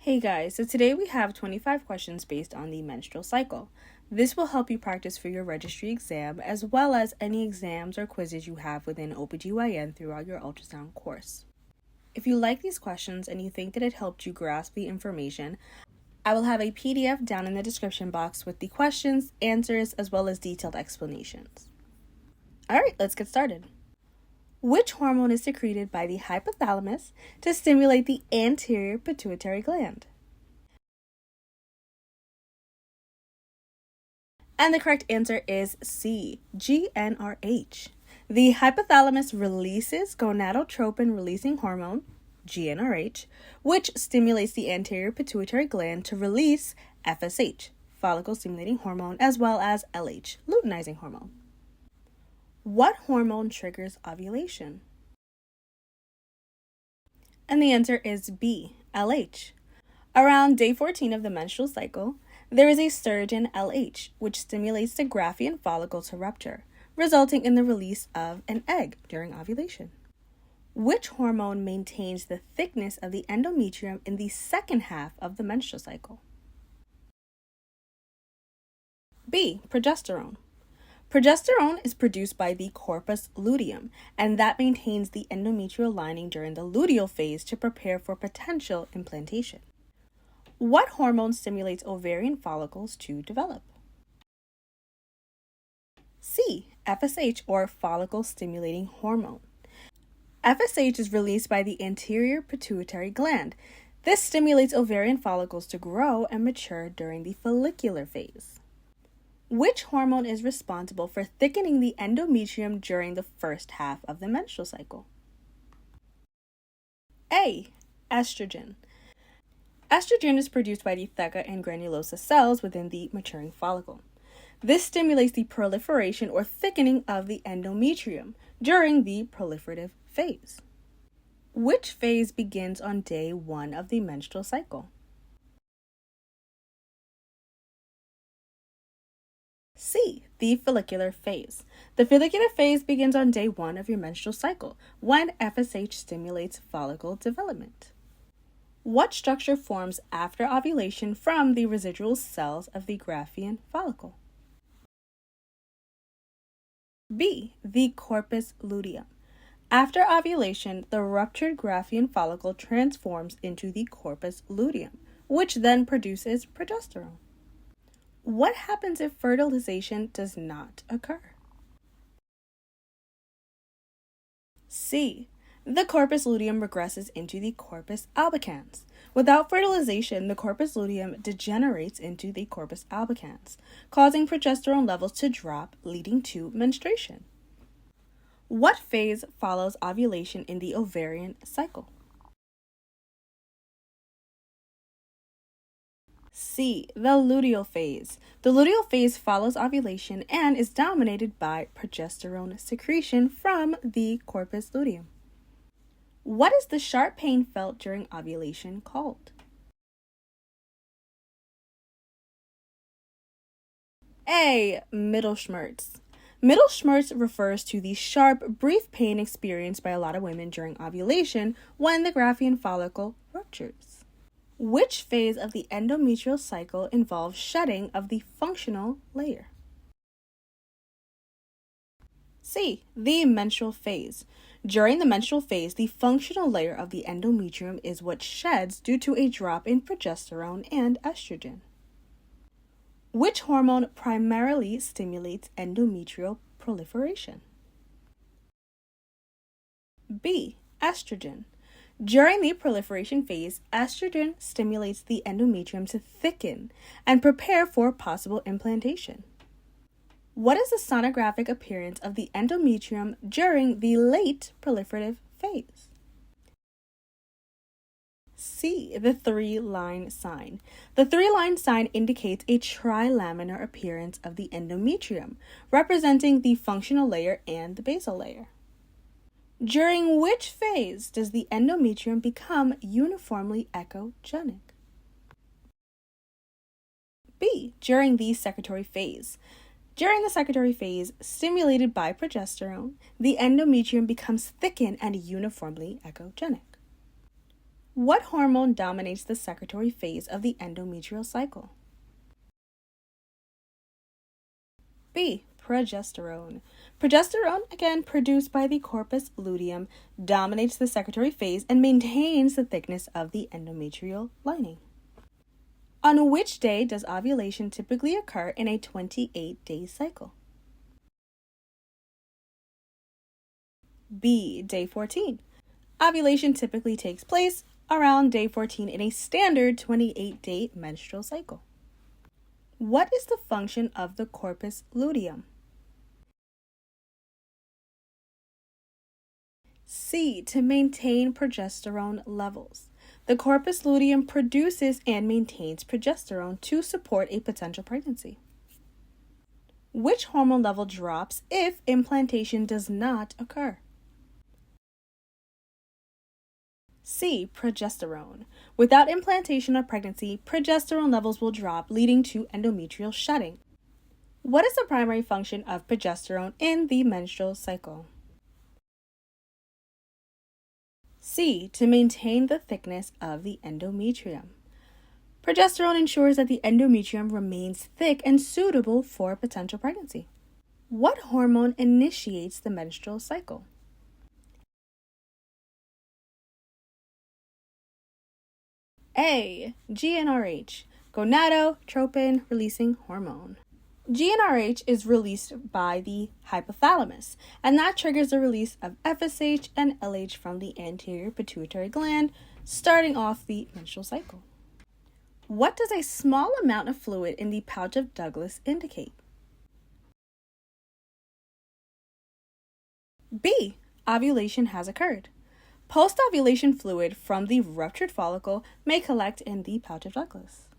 Hey guys, so today we have 25 questions based on the menstrual cycle. This will help you practice for your registry exam as well as any exams or quizzes you have within OBGYN throughout your ultrasound course. If you like these questions and you think that it helped you grasp the information, I will have a PDF down in the description box with the questions, answers, as well as detailed explanations. Alright, let's get started. Which hormone is secreted by the hypothalamus to stimulate the anterior pituitary gland? And the correct answer is C, GnRH. The hypothalamus releases gonadotropin-releasing hormone, GnRH, which stimulates the anterior pituitary gland to release FSH, follicle-stimulating hormone, as well as LH, luteinizing hormone. What hormone triggers ovulation? And the answer is B, LH. Around day 14 of the menstrual cycle, there is a surge in LH, which stimulates the Graafian follicle to rupture, resulting in the release of an egg during ovulation. Which hormone maintains the thickness of the endometrium in the second half of the menstrual cycle? B, progesterone. Progesterone is produced by the corpus luteum, and that maintains the endometrial lining during the luteal phase to prepare for potential implantation. What hormone stimulates ovarian follicles to develop? C, FSH, or follicle-stimulating hormone. FSH is released by the anterior pituitary gland. This stimulates ovarian follicles to grow and mature during the follicular phase. Which hormone is responsible for thickening the endometrium during the first half of the menstrual cycle? A, estrogen. Estrogen is produced by the theca and granulosa cells within the maturing follicle. This stimulates the proliferation or thickening of the endometrium during the proliferative phase. Which phase begins on day 1 of the menstrual cycle? C, the follicular phase. The follicular phase begins on day 1 of your menstrual cycle, when FSH stimulates follicle development. What structure forms after ovulation from the residual cells of the Graafian follicle? B, the corpus luteum. After ovulation, the ruptured Graafian follicle transforms into the corpus luteum, which then produces progesterone. What happens if fertilization does not occur? C, the corpus luteum regresses into the corpus albicans. Without fertilization, the corpus luteum degenerates into the corpus albicans, causing progesterone levels to drop, leading to menstruation. What phase follows ovulation in the ovarian cycle? C, the luteal phase. The luteal phase follows ovulation and is dominated by progesterone secretion from the corpus luteum. What is the sharp pain felt during ovulation called? A, Mittelschmerz. Mittelschmerz refers to the sharp, brief pain experienced by a lot of women during ovulation when the Graafian follicle ruptures. Which phase of the endometrial cycle involves shedding of the functional layer? C, the menstrual phase. During the menstrual phase, the functional layer of the endometrium is what sheds due to a drop in progesterone and estrogen. Which hormone primarily stimulates endometrial proliferation? B, estrogen. During the proliferation phase, estrogen stimulates the endometrium to thicken and prepare for possible implantation. What is the sonographic appearance of the endometrium during the late proliferative phase? C, the 3-line sign. The 3-line sign indicates a trilaminar appearance of the endometrium, representing the functional layer and the basal layer. During which phase does the endometrium become uniformly echogenic? B, during the secretory phase. During the secretory phase, stimulated by progesterone, the endometrium becomes thickened and uniformly echogenic. What hormone dominates the secretory phase of the endometrial cycle? B. Progesterone. Progesterone, again produced by the corpus luteum, dominates the secretory phase and maintains the thickness of the endometrial lining. On which day does ovulation typically occur in a 28-day cycle? B. Day 14. Ovulation typically takes place around day 14 in a standard 28-day menstrual cycle. What is the function of the corpus luteum? C. To maintain progesterone levels. The corpus luteum produces and maintains progesterone to support a potential pregnancy. Which hormone level drops if implantation does not occur? C. Progesterone. Without implantation or pregnancy, progesterone levels will drop, leading to endometrial shedding. What is the primary function of progesterone in the menstrual cycle? C. To maintain the thickness of the endometrium. Progesterone ensures that the endometrium remains thick and suitable for potential pregnancy. What hormone initiates the menstrual cycle? A. GnRH, gonadotropin releasing hormone. GnRH is released by the hypothalamus, and that triggers the release of FSH and LH from the anterior pituitary gland, starting off the menstrual cycle. What does a small amount of fluid in the pouch of Douglas indicate? B. Ovulation has occurred. Post-ovulation fluid from the ruptured follicle may collect in the pouch of Douglas.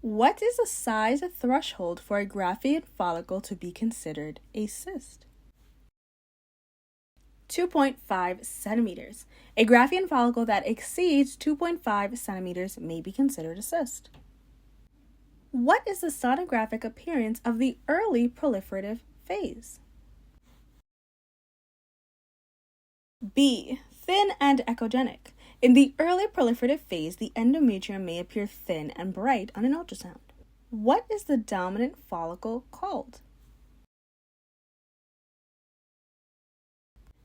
What is the size threshold for a Graafian follicle to be considered a cyst? 2.5 centimeters. A Graafian follicle that exceeds 2.5 centimeters may be considered a cyst. What is the sonographic appearance of the early proliferative phase? B. Thin and echogenic. In the early proliferative phase, the endometrium may appear thin and bright on an ultrasound. What is the dominant follicle called?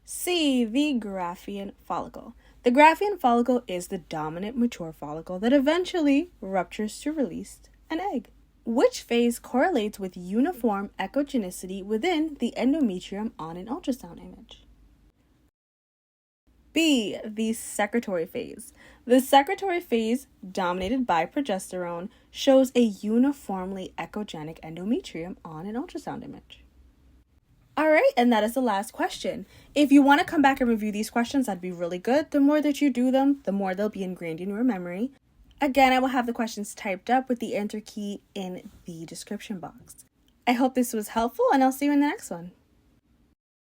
C. The Graafian follicle. The Graafian follicle is the dominant mature follicle that eventually ruptures to release an egg. Which phase correlates with uniform echogenicity within the endometrium on an ultrasound image? B. The secretory phase. The secretory phase, dominated by progesterone, shows a uniformly echogenic endometrium on an ultrasound image. All right, and that is the last question. If you want to come back and review these questions, that'd be really good. The more that you do them, the more they'll be ingrained in your memory. Again, I will have the questions typed up with the answer key in the description box. I hope this was helpful, and I'll see you in the next one.